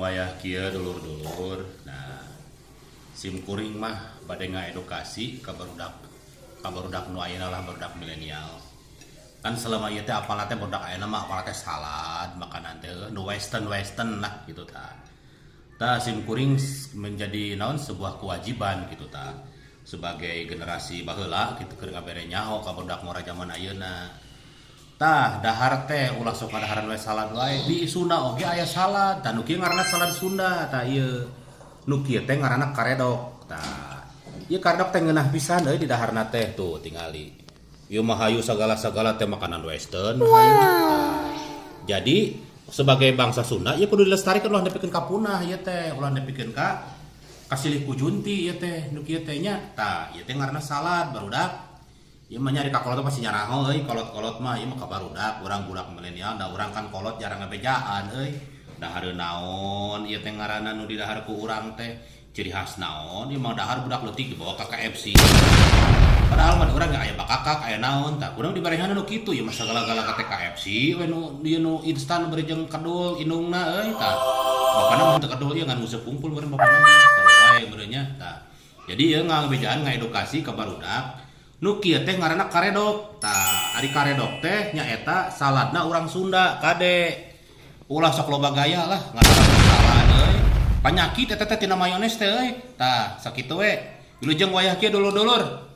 wayah kieu dulur-dulur. Nah, sim kuring mah bade ngaedukasi ka barudak nu ayeuna lah barudak milenial. Kan selama ieu teh apalna teh barudak ayeuna mah apalna teh salad, makanan teh nu western lah gitu tah. Tah sim kuring menjadi naon sebuah kewajiban gitu tah. Sebagai generasi baheula kitu keur ngabere nyaho ka barudak mora zaman ayeuna. Tah dahar teh ulah sok ngadaharan we salad wae di Sunda oge aya salad tah nu kieu ngaranna salad Sunda tah ieu nu kieu teh ngaranna karedok tah ieu karedok teh ngeunah pisan euy di daharna teh tuh tingali ieu mah hayu sagala-sagala teh makanan western hayu jadi sebagai bangsa Sunda ieu kudu dilestarikeun ulah nepikeun ka punah ieu teh ulah nepikeun ka kasilih ku junti ieu teh nu kieu teh nya tah ieu teh ngaranna salad barudak. Ieu mah nyari ka kolot pasti nyaraho euy, kolot-kolot mah ieu mah ka barudak, urang budak milenial, da urang kan kolot jarang ngabejaan euy. Dahareun naon, ieu teh ngaranna nu di dahar ku urang teh ciri khas naon, ieu mah dahar budak leutik dibawa ka KFC. Padahal mah urang aya bakakak, aya naon, tah urang dibarehanna nu kitu, ieu mah sagala-gala ka teh KFC we nu ieu nu instan beri jeung kedul indungna euy tah. Bapana mah teu kedul ieu ngan museup kumpul meureun bapana mah, sarua wae meureun nya tah. Jadi ieu ngabejaan ngaedukasi ka barudak nu kieu teh ngaranna karedok. Tah, ari karedok teh nyaeta saladna urang Sunda kade. Ulah sok loba gaya lah ngaranna salad euy. Panyakit eta teh tina mayones teh euy. Tah, sakitu we. Wilujeng wayah kieu dulur-dulur.